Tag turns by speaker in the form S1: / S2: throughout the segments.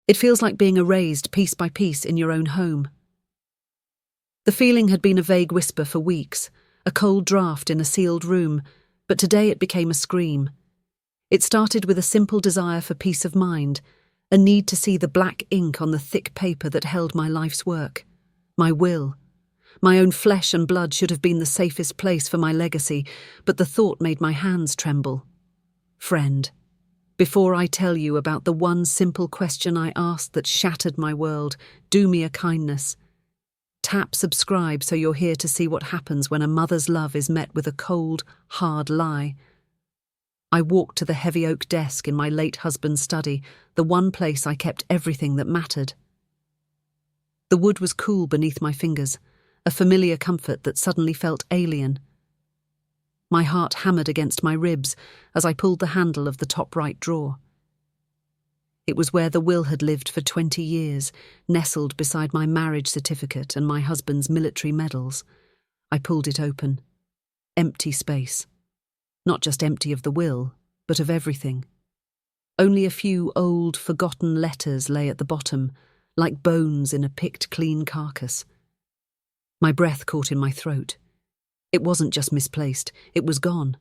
S1: It feels like being erased piece by piece in your own home. The feeling had been a vague whisper for weeks, a cold draft in a sealed room, but today it became a scream. It started with a simple desire for peace of mind, a need to see the black ink on the thick paper that held my life's work, my will. My own flesh and blood should have been the safest place for my legacy, but the thought made my hands tremble. Friend, before I tell you about the one simple question I asked that shattered my world, do me a kindness. Tap subscribe so you're here to see what happens when a mother's love is met with a cold, hard lie. I walked to the heavy oak desk in my late husband's study, the one place I kept everything that mattered. The wood was cool beneath my fingers, a familiar comfort that suddenly felt alien. My heart hammered against my ribs as I pulled the handle of the top right drawer. It was where the will had lived for 20 years, nestled beside my marriage certificate and my husband's military medals. I pulled it open. Empty space. Not just empty of the will, but of everything. Only a few old, forgotten letters lay at the bottom, like bones in a picked clean carcass. My breath caught in my throat. It wasn't just misplaced, it was gone.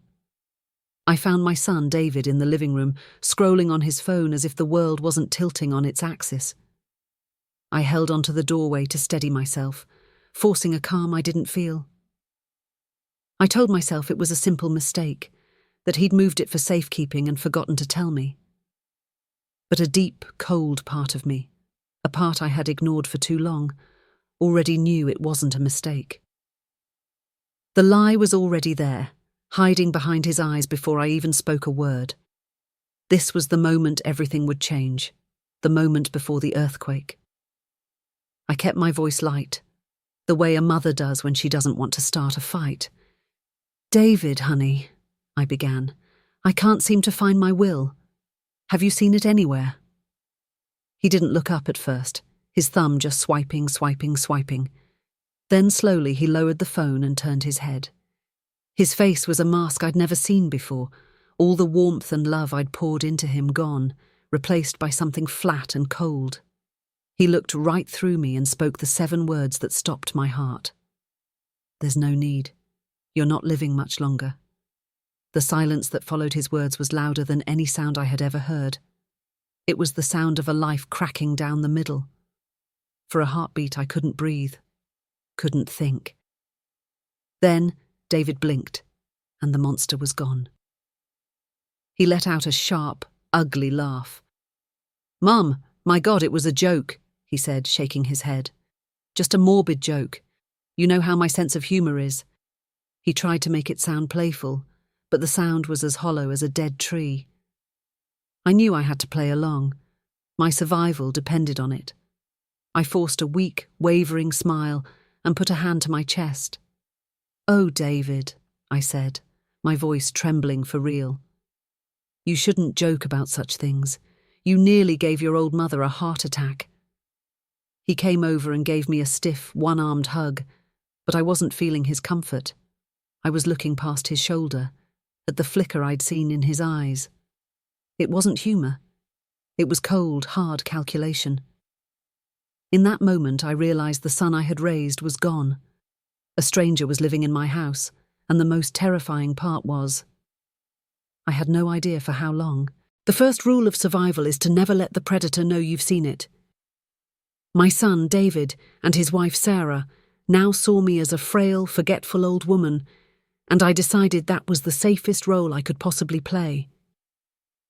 S1: I found my son, David, in the living room, scrolling on his phone as if the world wasn't tilting on its axis. I held onto the doorway to steady myself, forcing a calm I didn't feel. I told myself it was a simple mistake, that he'd moved it for safekeeping and forgotten to tell me. But a deep, cold part of me, a part I had ignored for too long, already knew it wasn't a mistake. The lie was already there, hiding behind his eyes before I even spoke a word. This was the moment everything would change, the moment before the earthquake. I kept my voice light, the way a mother does when she doesn't want to start a fight. "David, honey," I began, "I can't seem to find my will. Have you seen it anywhere?" He didn't look up at first, his thumb just swiping. Then slowly he lowered the phone and turned his head. His face was a mask I'd never seen before, all the warmth and love I'd poured into him gone, replaced by something flat and cold. He looked right through me and spoke the 7 words that stopped my heart. "There's no need. You're not living much longer." The silence that followed his words was louder than any sound I had ever heard. It was the sound of a life cracking down the middle. For a heartbeat I couldn't breathe, couldn't think. Then David blinked, and the monster was gone. He let out a sharp, ugly laugh. "Mum, my God, it was a joke," he said, shaking his head. "Just a morbid joke. You know how my sense of humour is." He tried to make it sound playful, but the sound was as hollow as a dead tree. I knew I had to play along. My survival depended on it. I forced a weak, wavering smile and put a hand to my chest. "Oh, David," I said, my voice trembling for real. "You shouldn't joke about such things. You nearly gave your old mother a heart attack." He came over and gave me a stiff, one-armed hug, but I wasn't feeling his comfort. I was looking past his shoulder, at the flicker I'd seen in his eyes. It wasn't humour. It was cold, hard calculation. In that moment, I realised the son I had raised was gone. A stranger was living in my house, and the most terrifying part was, I had no idea for how long. The first rule of survival is to never let the predator know you've seen it. My son, David, and his wife, Sarah, now saw me as a frail, forgetful old woman, and I decided that was the safest role I could possibly play.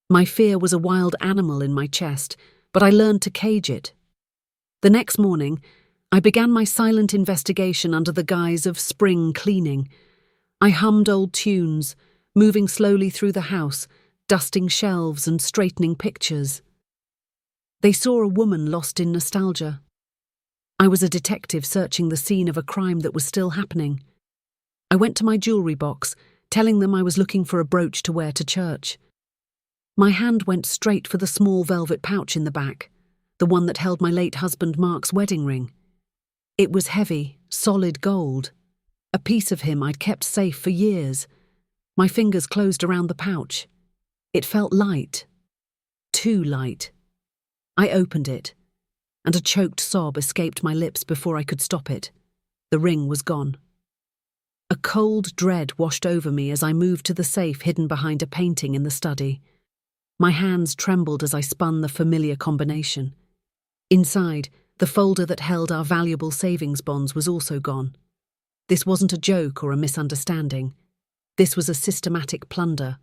S1: My fear was a wild animal in my chest, but I learned to cage it. The next morning, I began my silent investigation under the guise of spring cleaning. I hummed old tunes, moving slowly through the house, dusting shelves and straightening pictures. They saw a woman lost in nostalgia. I was a detective searching the scene of a crime that was still happening. I went to my jewellery box, telling them I was looking for a brooch to wear to church. My hand went straight for the small velvet pouch in the back, the one that held my late husband Mark's wedding ring. It was heavy, solid gold, a piece of him I'd kept safe for years. My fingers closed around the pouch. It felt light. Too light. I opened it, and a choked sob escaped my lips before I could stop it. The ring was gone. A cold dread washed over me as I moved to the safe hidden behind a painting in the study. My hands trembled as I spun the familiar combination. Inside, the folder that held our valuable savings bonds was also gone. This wasn't a joke or a misunderstanding. This was a systematic plunder.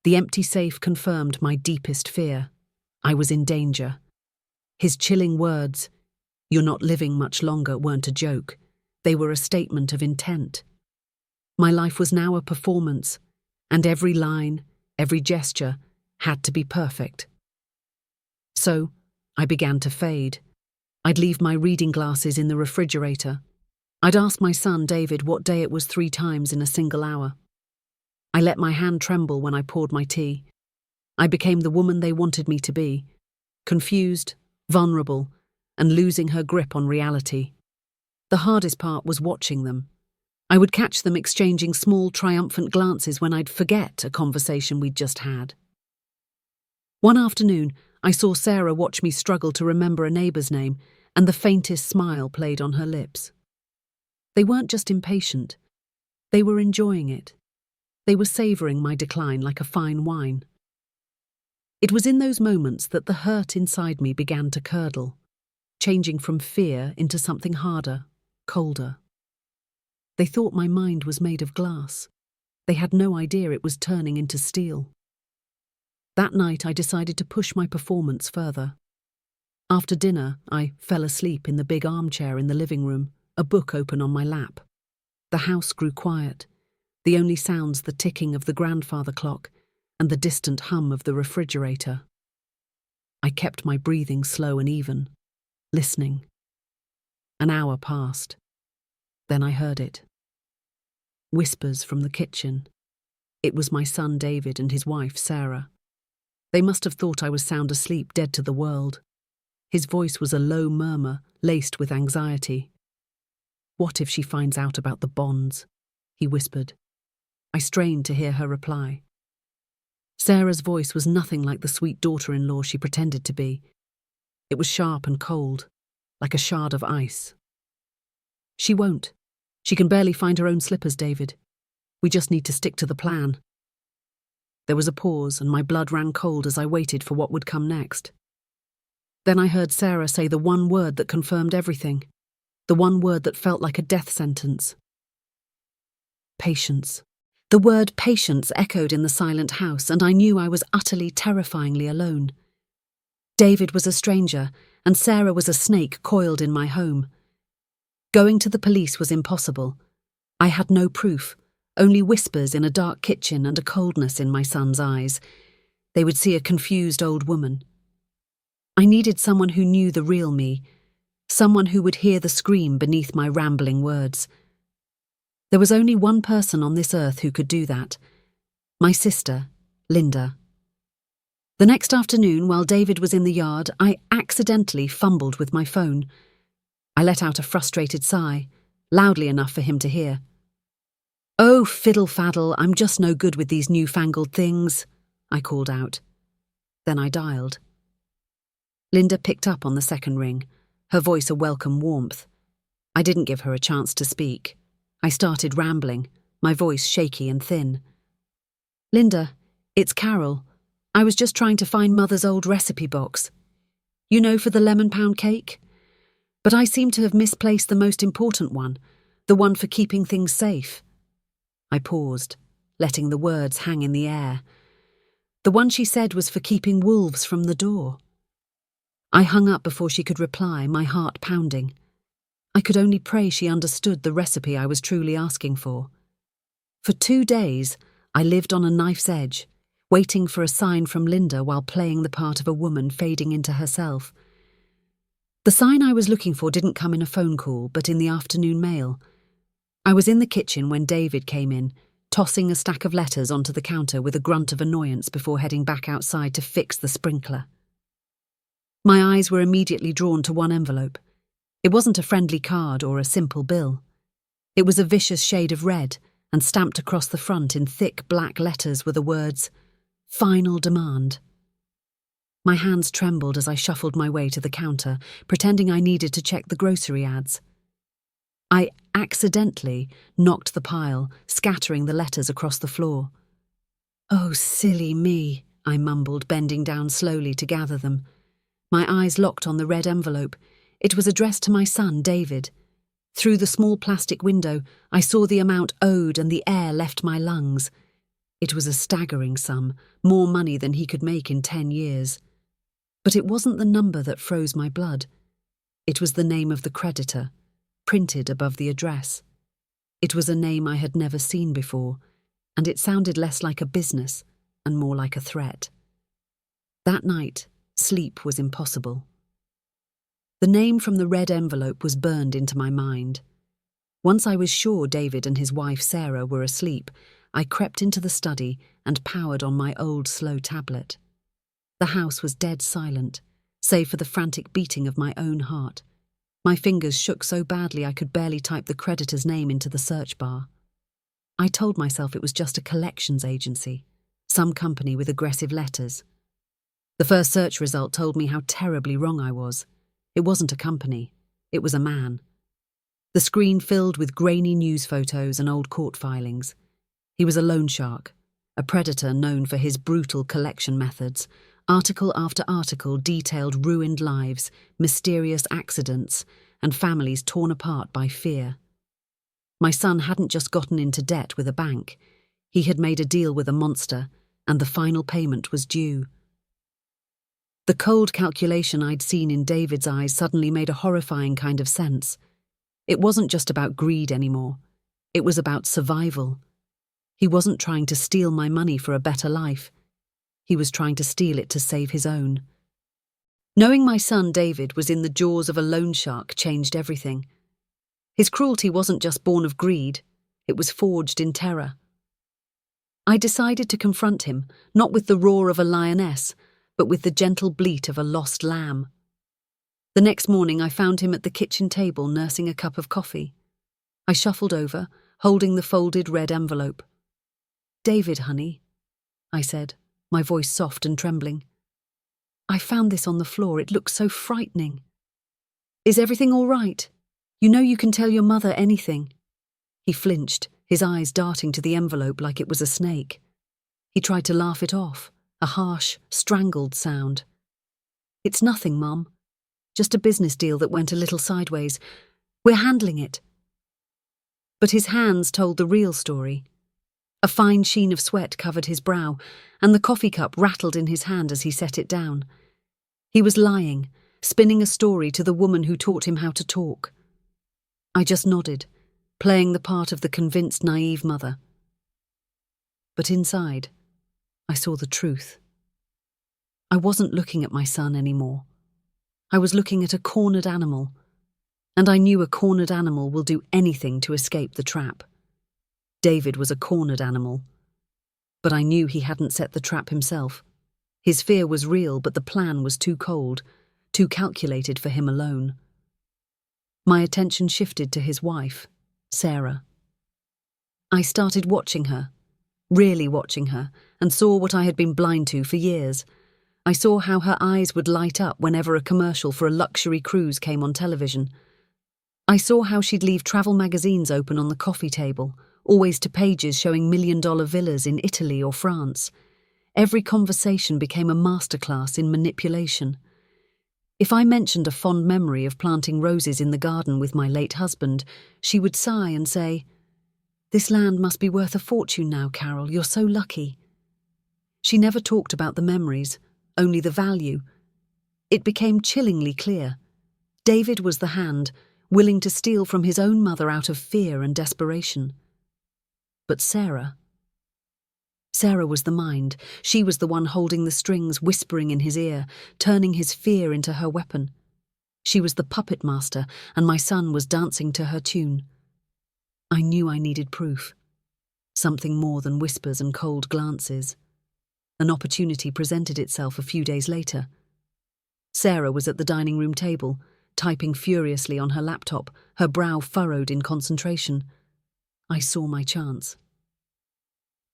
S1: The empty safe confirmed my deepest fear. I was in danger. His chilling words, "You're not living much longer," weren't a joke. They were a statement of intent. My life was now a performance, and every line, every gesture, had to be perfect. So, I began to fade. I'd leave my reading glasses in the refrigerator. I'd ask my son, David, what day it was 3 times in a single hour. I let my hand tremble when I poured my tea. I became the woman they wanted me to be, confused, vulnerable, and losing her grip on reality. The hardest part was watching them. I would catch them exchanging small, triumphant glances when I'd forget a conversation we'd just had. One afternoon, I saw Sarah watch me struggle to remember a neighbour's name, and the faintest smile played on her lips. They weren't just impatient. They were enjoying it. They were savouring my decline like a fine wine. It was in those moments that the hurt inside me began to curdle, changing from fear into something harder, colder. They thought my mind was made of glass. They had no idea it was turning into steel. That night I decided to push my performance further. After dinner, I fell asleep in the big armchair in the living room, a book open on my lap. The house grew quiet, the only sounds the ticking of the grandfather clock and the distant hum of the refrigerator. I kept my breathing slow and even, listening. An hour passed. Then I heard it. Whispers from the kitchen. It was my son David and his wife Sarah. They must have thought I was sound asleep, dead to the world. His voice was a low murmur, laced with anxiety. "What if she finds out about the bonds?" he whispered. I strained to hear her reply. Sarah's voice was nothing like the sweet daughter-in-law she pretended to be. It was sharp and cold, like a shard of ice. "She won't. She can barely find her own slippers, David. We just need to stick to the plan." There was a pause, and my blood ran cold as I waited for what would come next. Then I heard Sarah say the one word that confirmed everything, the one word that felt like a death sentence. Patience. The word patience echoed in the silent house, and I knew I was utterly, terrifyingly alone. David was a stranger, and Sarah was a snake coiled in my home. Going to the police was impossible. I had no proof, only whispers in a dark kitchen and a coldness in my son's eyes. They would see a confused old woman. I needed someone who knew the real me, someone who would hear the scream beneath my rambling words. There was only one person on this earth who could do that. My sister, Linda. The next afternoon, while David was in the yard, I accidentally fumbled with my phone. I let out a frustrated sigh, loudly enough for him to hear. "Oh, fiddle-faddle, I'm just no good with these newfangled things," I called out. Then I dialed. Linda picked up on the second ring, her voice a welcome warmth. I didn't give her a chance to speak. I started rambling, my voice shaky and thin. "Linda, it's Carol. I was just trying to find Mother's old recipe box. You know, for the lemon pound cake? But I seem to have misplaced the most important one, the one for keeping things safe." I paused, letting the words hang in the air. The one she said was for keeping wolves from the door. I hung up before she could reply, my heart pounding. I could only pray she understood the recipe I was truly asking for. For 2 days, I lived on a knife's edge, waiting for a sign from Linda while playing the part of a woman fading into herself. The sign I was looking for didn't come in a phone call, but in the afternoon mail. I was in the kitchen when David came in, tossing a stack of letters onto the counter with a grunt of annoyance before heading back outside to fix the sprinkler. My eyes were immediately drawn to one envelope. It wasn't a friendly card or a simple bill. It was a vicious shade of red, and stamped across the front in thick black letters were the words, "Final Demand." My hands trembled as I shuffled my way to the counter, pretending I needed to check the grocery ads. I accidentally knocked the pile, scattering the letters across the floor. "Oh, silly me," I mumbled, bending down slowly to gather them. My eyes locked on the red envelope. It was addressed to my son, David. Through the small plastic window, I saw the amount owed and the air left my lungs. It was a staggering sum, more money than he could make in 10 years. But it wasn't the number that froze my blood. It was the name of the creditor, printed above the address. It was a name I had never seen before, and it sounded less like a business and more like a threat. That night, sleep was impossible. The name from the red envelope was burned into my mind. Once I was sure David and his wife Sarah were asleep, I crept into the study and powered on my old slow tablet. The house was dead silent, save for the frantic beating of my own heart. My fingers shook so badly I could barely type the creditor's name into the search bar. I told myself it was just a collections agency, some company with aggressive letters. The first search result told me how terribly wrong I was. It wasn't a company, it was a man. The screen filled with grainy news photos and old court filings. He was a loan shark, a predator known for his brutal collection methods. Article after article detailed ruined lives, mysterious accidents, and families torn apart by fear. My son hadn't just gotten into debt with a bank. He had made a deal with a monster, and the final payment was due. The cold calculation I'd seen in David's eyes suddenly made a horrifying kind of sense. It wasn't just about greed anymore. It was about survival. He wasn't trying to steal my money for a better life. He was trying to steal it to save his own. Knowing my son David was in the jaws of a loan shark changed everything. His cruelty wasn't just born of greed, it was forged in terror. I decided to confront him, not with the roar of a lioness, but with the gentle bleat of a lost lamb. The next morning I found him at the kitchen table nursing a cup of coffee. I shuffled over, holding the folded red envelope. "David, honey," I said, my voice soft and trembling. "I found this on the floor. It looks so frightening. Is everything all right? You know you can tell your mother anything." He flinched, his eyes darting to the envelope like it was a snake. He tried to laugh it off, a harsh, strangled sound. "It's nothing, Mum. Just a business deal that went a little sideways. We're handling it." But his hands told the real story. A fine sheen of sweat covered his brow, and the coffee cup rattled in his hand as he set it down. He was lying, spinning a story to the woman who taught him how to talk. I just nodded, playing the part of the convinced, naive mother. But inside, I saw the truth. I wasn't looking at my son anymore. I was looking at a cornered animal, and I knew a cornered animal will do anything to escape the trap. David was a cornered animal, but I knew he hadn't set the trap himself. His fear was real, but the plan was too cold, too calculated for him alone. My attention shifted to his wife, Sarah. I started watching her, really watching her, and saw what I had been blind to for years. I saw how her eyes would light up whenever a commercial for a luxury cruise came on television. I saw how she'd leave travel magazines open on the coffee table, always to pages showing million-dollar villas in Italy or France. Every conversation became a masterclass in manipulation. If I mentioned a fond memory of planting roses in the garden with my late husband, she would sigh and say, "This land must be worth a fortune now, Carol, you're so lucky." She never talked about the memories, only the value. It became chillingly clear. David was the hand, willing to steal from his own mother out of fear and desperation. But Sarah was the mind. She was the one holding the strings, whispering in his ear, turning his fear into her weapon. She was the puppet master, and my son was dancing to her tune. I knew I needed proof. Something more than whispers and cold glances. An opportunity presented itself a few days later. Sarah was at the dining room table, typing furiously on her laptop, her brow furrowed in concentration. I saw my chance.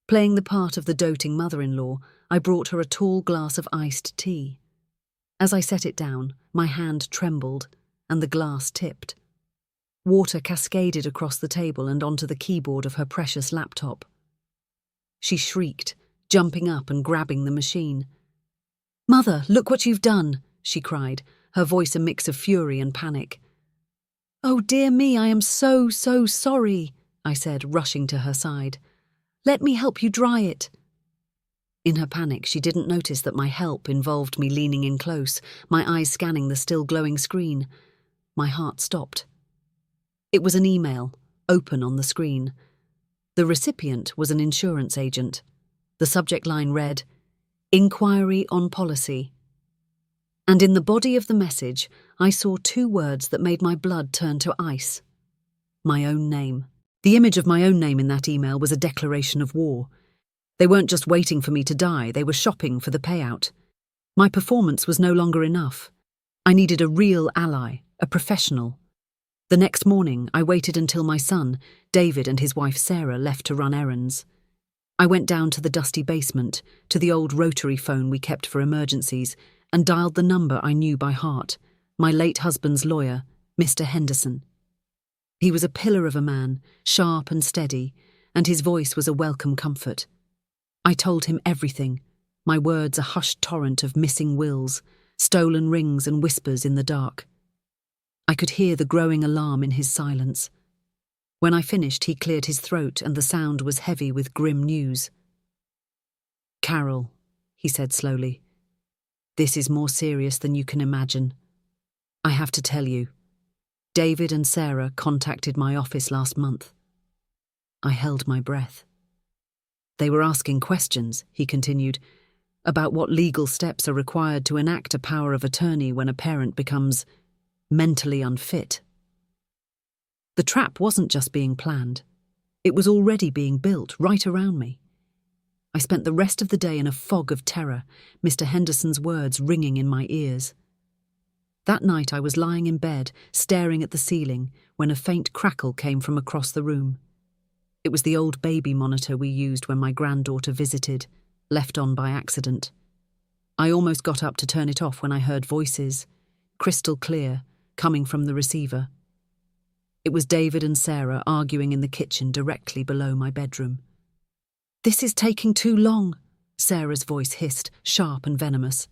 S1: Playing the part of the doting mother-in-law, I brought her a tall glass of iced tea. As I set it down, my hand trembled and the glass tipped. Water cascaded across the table and onto the keyboard of her precious laptop. She shrieked, jumping up and grabbing the machine. "Mother, look what you've done," she cried, her voice a mix of fury and panic. "Oh dear me, I am so sorry," I said, rushing to her side. "Let me help you dry it." In her panic, she didn't notice that my help involved me leaning in close, my eyes scanning the still glowing screen. My heart stopped. It was an email, open on the screen. The recipient was an insurance agent. The subject line read, "Inquiry on policy." And in the body of the message, I saw two words that made my blood turn to ice. My own name. The image of my own name in that email was a declaration of war. They weren't just waiting for me to die, they were shopping for the payout. My performance was no longer enough. I needed a real ally, a professional. The next morning, I waited until my son, David, and his wife Sarah left to run errands. I went down to the dusty basement, to the old rotary phone we kept for emergencies, and dialed the number I knew by heart, my late husband's lawyer, Mr. Henderson. He was a pillar of a man, sharp and steady, and his voice was a welcome comfort. I told him everything, my words a hushed torrent of missing wills, stolen rings and whispers in the dark. I could hear the growing alarm in his silence. When I finished, he cleared his throat and the sound was heavy with grim news. "Carol," he said slowly, "this is more serious than you can imagine. I have to tell you. David and Sarah contacted my office last month." I held my breath. "They were asking questions," he continued, "about what legal steps are required to enact a power of attorney when a parent becomes mentally unfit." The trap wasn't just being planned. It was already being built right around me. I spent the rest of the day in a fog of terror, Mr. Henderson's words ringing in my ears. That night I was lying in bed, staring at the ceiling, when a faint crackle came from across the room. It was the old baby monitor we used when my granddaughter visited, left on by accident. I almost got up to turn it off when I heard voices, crystal clear, coming from the receiver. It was David and Sarah arguing in the kitchen directly below my bedroom. "This is taking too long," Sarah's voice hissed, sharp and venomous.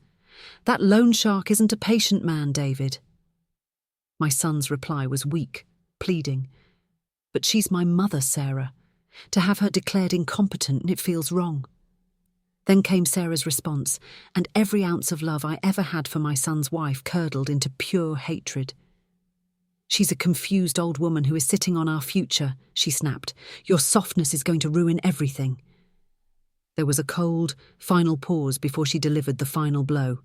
S1: "That loan shark isn't a patient man, David." My son's reply was weak, pleading. "But she's my mother, Sarah. To have her declared incompetent, it feels wrong." Then came Sarah's response, and every ounce of love I ever had for my son's wife curdled into pure hatred. "She's a confused old woman who is sitting on our future," she snapped. "Your softness is going to ruin everything." There was a cold, final pause before she delivered the final blow.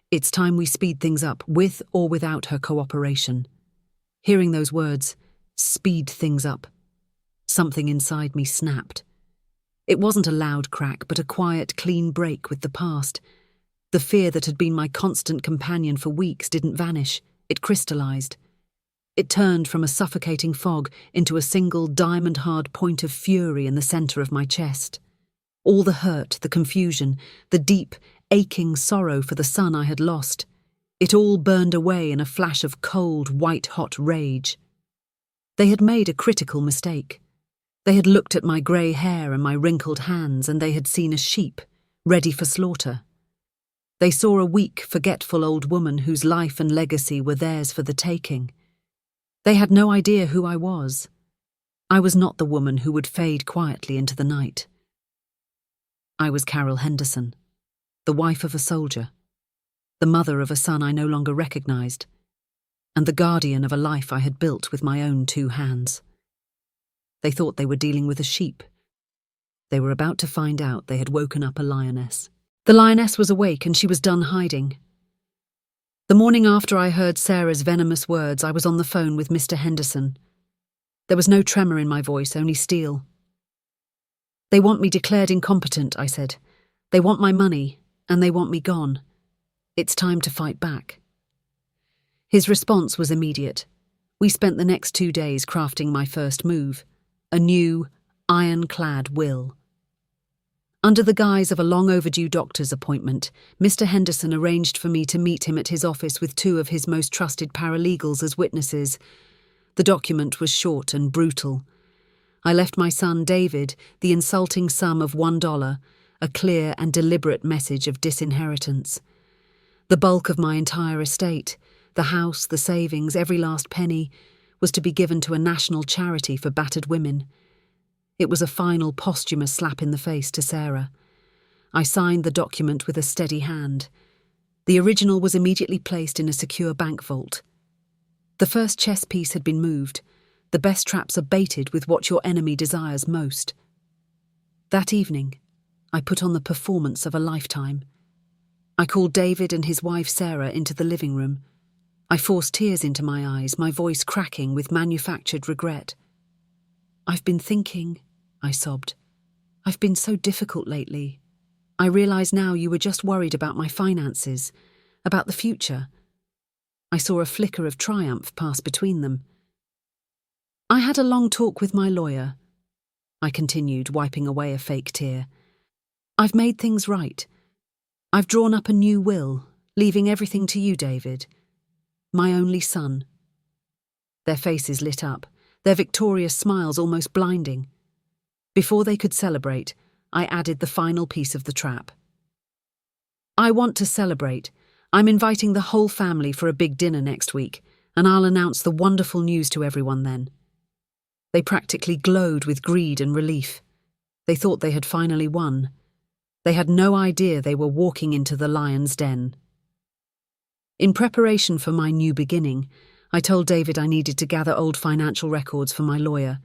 S1: "It's time we speed things up, with or without her cooperation." Hearing those words, "speed things up," something inside me snapped. It wasn't a loud crack, but a quiet, clean break with the past. The fear that had been my constant companion for weeks didn't vanish, it crystallized. It turned from a suffocating fog into a single diamond-hard point of fury in the center of my chest. All the hurt, the confusion, the deep, aching sorrow for the son I had lost, it all burned away in a flash of cold, white-hot rage. They had made a critical mistake. They had looked at my grey hair and my wrinkled hands, and they had seen a sheep, ready for slaughter. They saw a weak, forgetful old woman whose life and legacy were theirs for the taking. They had no idea who I was. I was not the woman who would fade quietly into the night. I was Carol Henderson, the wife of a soldier, the mother of a son I no longer recognized, and the guardian of a life I had built with my own 2 hands. They thought they were dealing with a sheep. They were about to find out they had woken up a lioness. The lioness was awake and she was done hiding. The morning after I heard Sarah's venomous words, I was on the phone with Mr. Henderson. There was no tremor in my voice, only steel. "They want me declared incompetent," I said. "They want my money, and they want me gone. It's time to fight back." His response was immediate. We spent the next 2 days crafting my first move, a new, ironclad will. Under the guise of a long-overdue doctor's appointment, Mr. Henderson arranged for me to meet him at his office with two of his most trusted paralegals as witnesses. The document was short and brutal. I left my son David the insulting sum of $1, a clear and deliberate message of disinheritance. The bulk of my entire estate, the house, the savings, every last penny, was to be given to a national charity for battered women. It was a final posthumous slap in the face to Sarah. I signed the document with a steady hand. The original was immediately placed in a secure bank vault. The first chess piece had been moved. The best traps are baited with what your enemy desires most. That evening, I put on the performance of a lifetime. I called David and his wife Sarah into the living room. I forced tears into my eyes, my voice cracking with manufactured regret. "I've been thinking," I sobbed. "I've been so difficult lately. I realise now you were just worried about my finances, about the future." I saw a flicker of triumph pass between them. "I had a long talk with my lawyer," I continued, wiping away a fake tear. "I've made things right. I've drawn up a new will, leaving everything to you, David. My only son." Their faces lit up, their victorious smiles almost blinding. Before they could celebrate, I added the final piece of the trap. "I want to celebrate. I'm inviting the whole family for a big dinner next week, and I'll announce the wonderful news to everyone then." They practically glowed with greed and relief. They thought they had finally won. They had no idea they were walking into the lion's den. In preparation for my new beginning, I told David I needed to gather old financial records for my lawyer.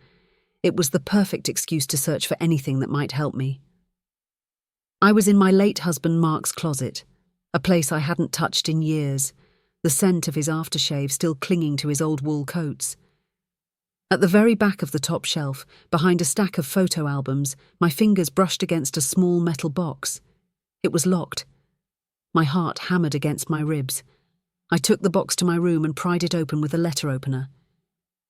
S1: It was the perfect excuse to search for anything that might help me. I was in my late husband Mark's closet, a place I hadn't touched in years, the scent of his aftershave still clinging to his old wool coats. At the very back of the top shelf, behind a stack of photo albums, my fingers brushed against a small metal box. It was locked. My heart hammered against my ribs. I took the box to my room and pried it open with a letter opener.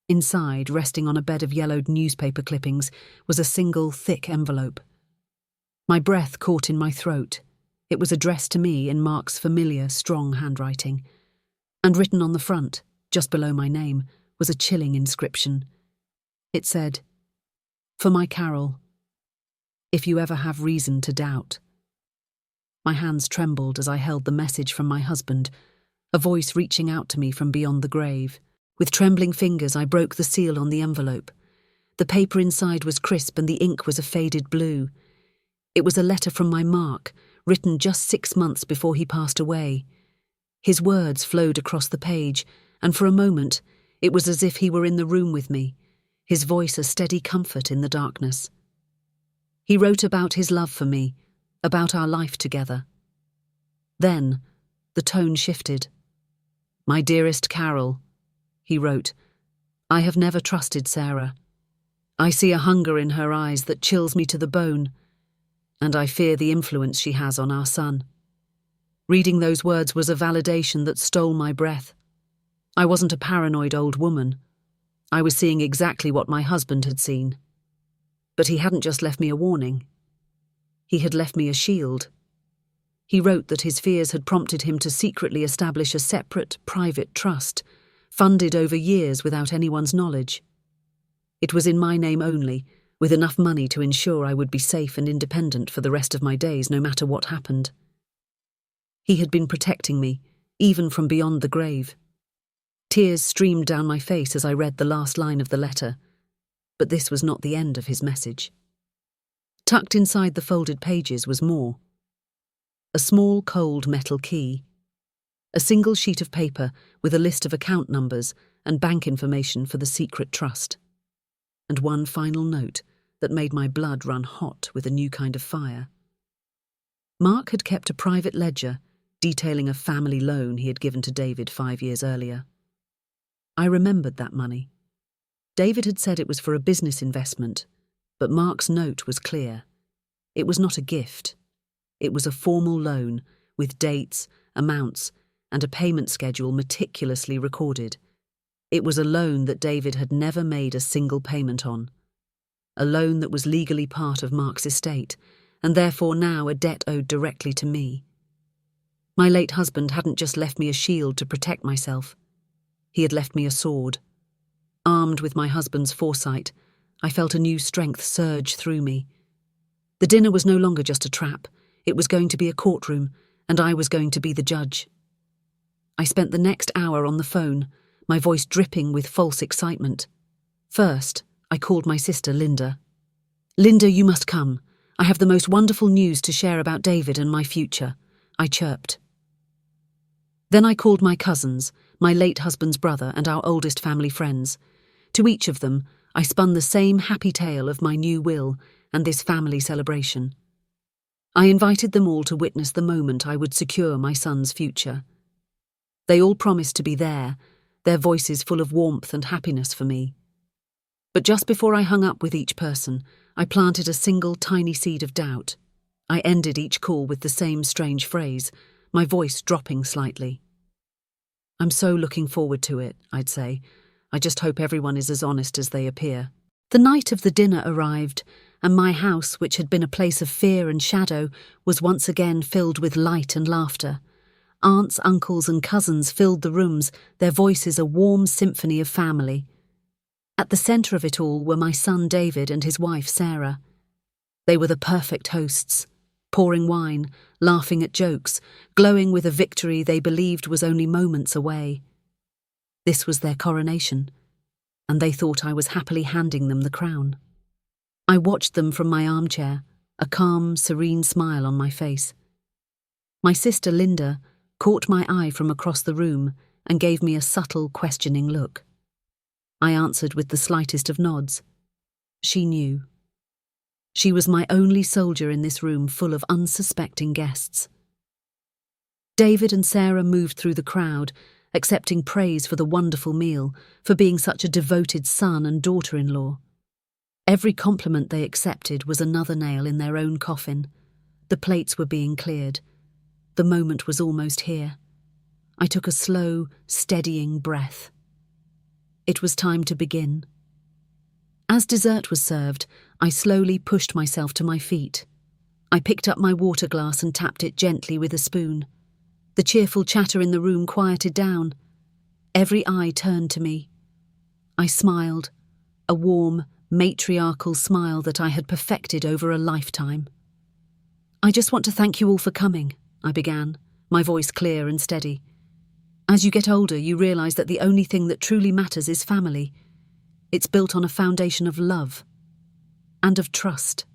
S1: Inside, resting on a bed of yellowed newspaper clippings, was a single, thick envelope. My breath caught in my throat. It was addressed to me in Mark's familiar, strong handwriting. And written on the front, just below my name, was a chilling inscription. It said, "For my Carol, if you ever have reason to doubt." My hands trembled as I held the message from my husband, a voice reaching out to me from beyond the grave. With trembling fingers, I broke the seal on the envelope. The paper inside was crisp and the ink was a faded blue. It was a letter from my Mark, written just 6 months before he passed away. His words flowed across the page, and for a moment, it was as if he were in the room with me, his voice a steady comfort in the darkness. He wrote about his love for me, about our life together. Then, the tone shifted. "My dearest Carol," he wrote, "I have never trusted Sarah. I see a hunger in her eyes that chills me to the bone, and I fear the influence she has on our son." Reading those words was a validation that stole my breath. I wasn't a paranoid old woman. I was seeing exactly what my husband had seen. But he hadn't just left me a warning. He had left me a shield. He wrote that his fears had prompted him to secretly establish a separate, private trust, funded over years without anyone's knowledge. It was in my name only, with enough money to ensure I would be safe and independent for the rest of my days, no matter what happened. He had been protecting me, even from beyond the grave. Tears streamed down my face as I read the last line of the letter, but this was not the end of his message. Tucked inside the folded pages was more. A small cold metal key, a single sheet of paper with a list of account numbers and bank information for the secret trust, and one final note that made my blood run hot with a new kind of fire. Mark had kept a private ledger detailing a family loan he had given to David 5 years earlier. I remembered that money. David had said it was for a business investment, but Mark's note was clear. It was not a gift. It was a formal loan with dates, amounts, and a payment schedule meticulously recorded. It was a loan that David had never made a single payment on. A loan that was legally part of Mark's estate, and therefore now a debt owed directly to me. My late husband hadn't just left me a shield to protect myself. He had left me a sword. Armed with my husband's foresight, I felt a new strength surge through me. The dinner was no longer just a trap. It was going to be a courtroom, and I was going to be the judge. I spent the next hour on the phone, my voice dripping with false excitement. First, I called my sister, Linda. "Linda, you must come. I have the most wonderful news to share about David and my future," I chirped. Then I called my cousins, my late husband's brother and our oldest family friends. To each of them, I spun the same happy tale of my new will and this family celebration. I invited them all to witness the moment I would secure my son's future. They all promised to be there, their voices full of warmth and happiness for me. But just before I hung up with each person, I planted a single tiny seed of doubt. I ended each call with the same strange phrase, my voice dropping slightly. "I'm so looking forward to it," I'd say. "I just hope everyone is as honest as they appear." The night of the dinner arrived, and my house, which had been a place of fear and shadow, was once again filled with light and laughter. Aunts, uncles, and cousins filled the rooms, their voices a warm symphony of family. At the centre of it all were my son David and his wife Sarah. They were the perfect hosts, pouring wine, laughing at jokes, glowing with a victory they believed was only moments away. This was their coronation, and they thought I was happily handing them the crown. I watched them from my armchair, a calm, serene smile on my face. My sister Linda caught my eye from across the room and gave me a subtle, questioning look. I answered with the slightest of nods. She knew. She was my only soldier in this room full of unsuspecting guests. David and Sarah moved through the crowd, accepting praise for the wonderful meal, for being such a devoted son and daughter-in-law. Every compliment they accepted was another nail in their own coffin. The plates were being cleared. The moment was almost here. I took a slow, steadying breath. It was time to begin. As dessert was served, I slowly pushed myself to my feet. I picked up my water glass and tapped it gently with a spoon. The cheerful chatter in the room quieted down. Every eye turned to me. I smiled, a warm, matriarchal smile that I had perfected over a lifetime. "I just want to thank you all for coming," I began, my voice clear and steady. "As you get older, you realise that the only thing that truly matters is family. It's built on a foundation of love and of trust."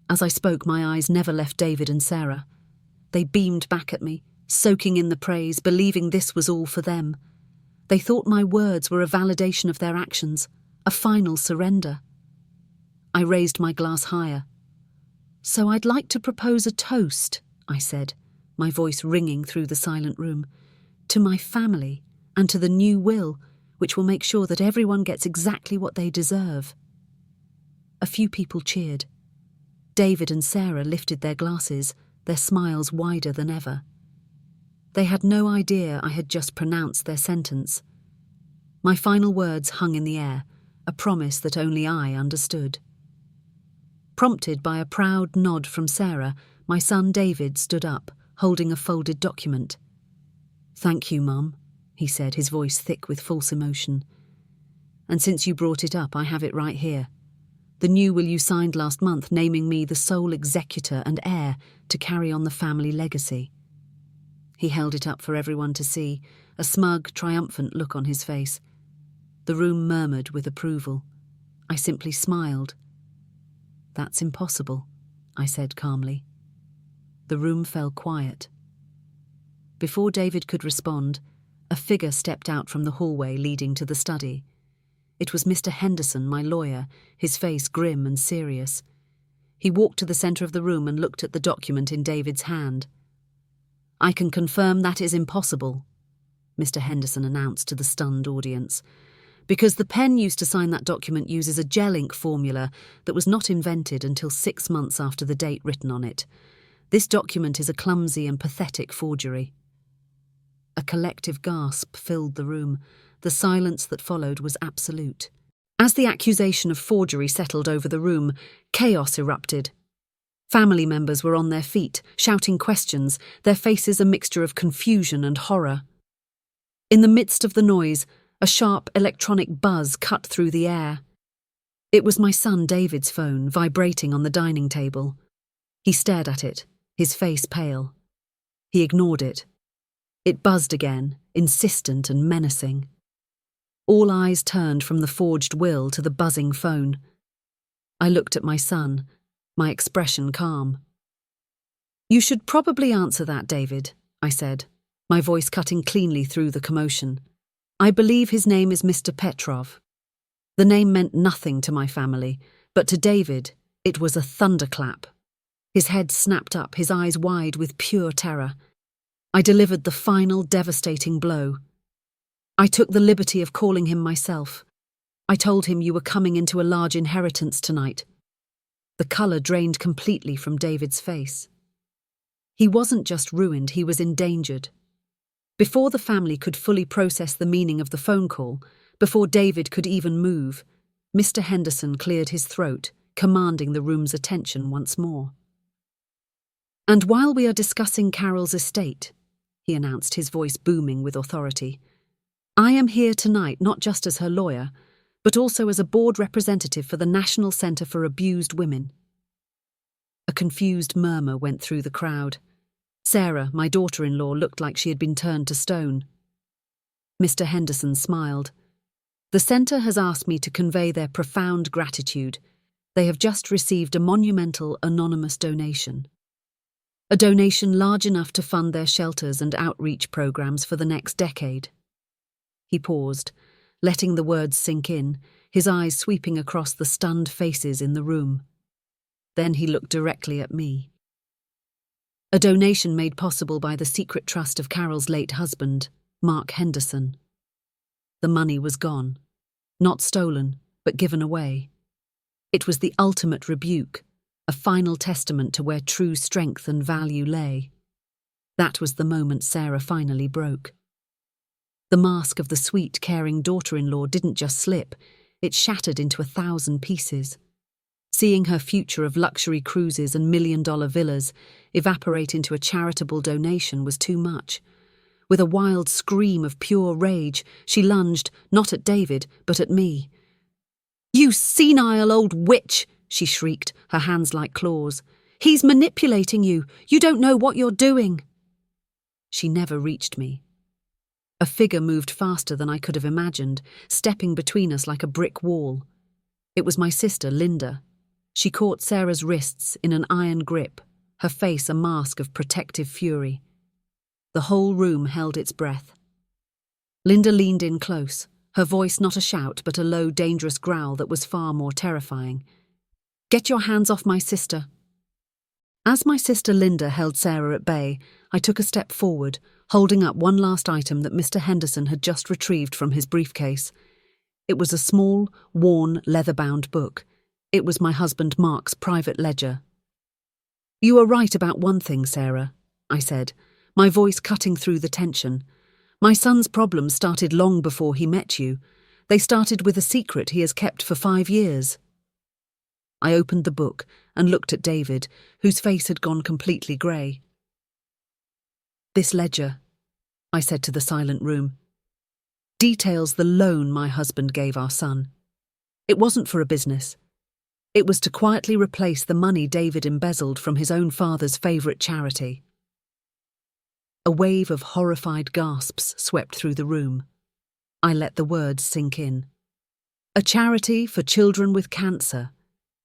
S1: As I spoke, my eyes never left David and Sarah. They beamed back at me, soaking in the praise, believing this was all for them. They thought my words were a validation of their actions, a final surrender. I raised my glass higher. "So I'd like to propose a toast," I said, my voice ringing through the silent room, "to my family and to the new will, which will make sure that everyone gets exactly what they deserve." A few people cheered. David and Sarah lifted their glasses, their smiles wider than ever. They had no idea I had just pronounced their sentence. My final words hung in the air, a promise that only I understood. Prompted by a proud nod from Sarah, my son David stood up, holding a folded document. "Thank you, Mum," he said, his voice thick with false emotion. "And since you brought it up, I have it right here. The new will you signed last month, naming me the sole executor and heir to carry on the family legacy." He held it up for everyone to see, a smug, triumphant look on his face. The room murmured with approval. I simply smiled. "That's impossible," I said calmly. The room fell quiet. Before David could respond, a figure stepped out from the hallway leading to the study. It was Mr. Henderson, my lawyer, his face grim and serious. He walked to the centre of the room and looked at the document in David's hand. "I can confirm that is impossible," Mr. Henderson announced to the stunned audience, "because the pen used to sign that document uses a gel ink formula that was not invented until 6 months after the date written on it. This document is a clumsy and pathetic forgery." A collective gasp filled the room. The silence that followed was absolute. As the accusation of forgery settled over the room, chaos erupted. Family members were on their feet, shouting questions, their faces a mixture of confusion and horror. In the midst of the noise, a sharp electronic buzz cut through the air. It was my son David's phone, vibrating on the dining table. He stared at it, his face pale. He ignored it. It buzzed again, insistent and menacing. All eyes turned from the forged will to the buzzing phone. I looked at my son, my expression calm. "You should probably answer that, David," I said, my voice cutting cleanly through the commotion. "I believe his name is Mr. Petrov." The name meant nothing to my family, but to David, it was a thunderclap. His head snapped up, his eyes wide with pure terror. I delivered the final devastating blow. I took the liberty of calling him myself. I told him, "You were coming into a large inheritance tonight." The colour drained completely from David's face. He wasn't just ruined, he was endangered. Before the family could fully process the meaning of the phone call, before David could even move, Mr. Henderson cleared his throat, commanding the room's attention once more. "And while we are discussing Carol's estate," he announced, his voice booming with authority, "I am here tonight not just as her lawyer, but also as a board representative for the National Centre for Abused Women." A confused murmur went through the crowd. Sarah, my daughter-in-law, looked like she had been turned to stone. Mr. Henderson smiled. "The centre has asked me to convey their profound gratitude. They have just received a monumental anonymous donation. A donation large enough to fund their shelters and outreach programs for the next decade." He paused, letting the words sink in, his eyes sweeping across the stunned faces in the room. Then he looked directly at me. "A donation made possible by the secret trust of Carol's late husband, Mark Henderson." The money was gone. Not stolen, but given away. It was the ultimate rebuke, a final testament to where true strength and value lay. That was the moment Sarah finally broke. The mask of the sweet, caring daughter-in-law didn't just slip, it shattered into 1,000 pieces. Seeing her future of luxury cruises and million-dollar villas evaporate into a charitable donation was too much. With a wild scream of pure rage, she lunged, not at David, but at me. "You senile old witch!" she shrieked, her hands like claws. "He's manipulating you! You don't know what you're doing!" She never reached me. A figure moved faster than I could have imagined, stepping between us like a brick wall. It was my sister, Linda. She caught Sarah's wrists in an iron grip, her face a mask of protective fury. The whole room held its breath. Linda leaned in close, her voice not a shout but a low, dangerous growl that was far more terrifying. "Get your hands off my sister." As my sister Linda held Sarah at bay, I took a step forward, holding up one last item that Mr. Henderson had just retrieved from his briefcase. It was a small, worn, leather-bound book. It was my husband Mark's private ledger. "You are right about one thing, Sarah," I said, my voice cutting through the tension. "My son's problems started long before he met you. They started with a secret he has kept for 5 years. I opened the book and looked at David, whose face had gone completely grey. "This ledger," I said to the silent room, "details the loan my husband gave our son. It wasn't for a business. It was to quietly replace the money David embezzled from his own father's favourite charity." A wave of horrified gasps swept through the room. I let the words sink in. A charity for children with cancer.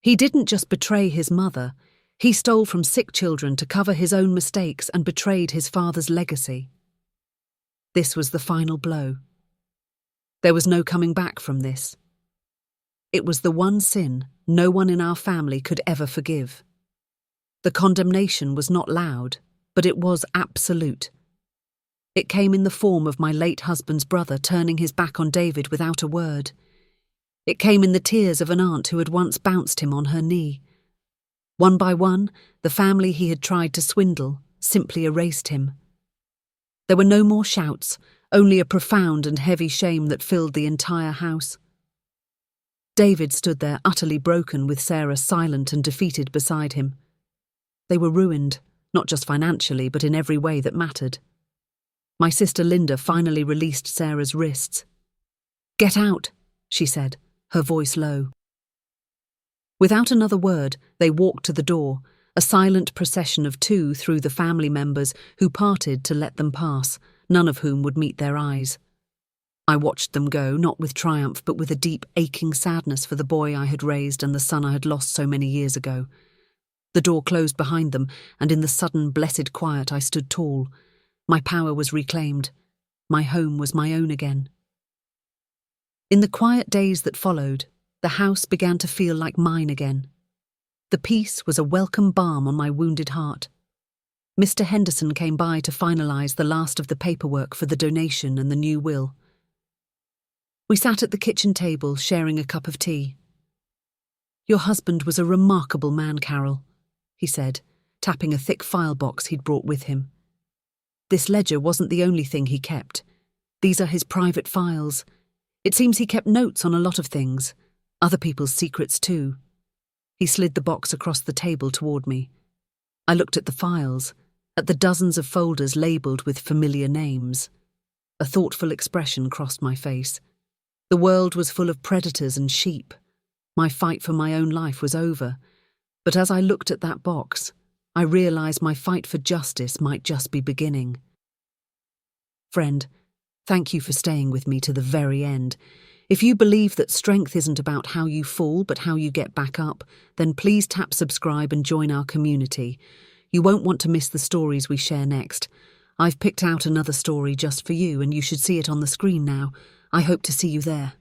S1: He didn't just betray his mother, he stole from sick children to cover his own mistakes and betrayed his father's legacy. This was the final blow. There was no coming back from this. It was the one sin no one in our family could ever forgive. The condemnation was not loud, but it was absolute. It came in the form of my late husband's brother turning his back on David without a word. It came in the tears of an aunt who had once bounced him on her knee. One by one, the family he had tried to swindle simply erased him. There were no more shouts, only a profound and heavy shame that filled the entire house. David stood there utterly broken with Sarah silent and defeated beside him. They were ruined, not just financially, but in every way that mattered. My sister Linda finally released Sarah's wrists. "Get out," she said, her voice low. Without another word, they walked to the door, a silent procession of two through the family members who parted to let them pass, none of whom would meet their eyes. I watched them go, not with triumph, but with a deep, aching sadness for the boy I had raised and the son I had lost so many years ago. The door closed behind them, and in the sudden, blessed quiet I stood tall. My power was reclaimed. My home was my own again. In the quiet days that followed, the house began to feel like mine again. The peace was a welcome balm on my wounded heart. Mr. Henderson came by to finalise the last of the paperwork for the donation and the new will. We sat at the kitchen table, sharing a cup of tea. "Your husband was a remarkable man, Carol," he said, tapping a thick file box he'd brought with him. "This ledger wasn't the only thing he kept. These are his private files. It seems he kept notes on a lot of things, other people's secrets too." He slid the box across the table toward me. I looked at the files, at the dozens of folders labelled with familiar names. A thoughtful expression crossed my face. The world was full of predators and sheep. My fight for my own life was over. But as I looked at that box, I realised my fight for justice might just be beginning. Friend, thank you for staying with me to the very end. If you believe that strength isn't about how you fall, but how you get back up, then please tap subscribe and join our community. You won't want to miss the stories we share next. I've picked out another story just for you, and you should see it on the screen now. I hope to see you there.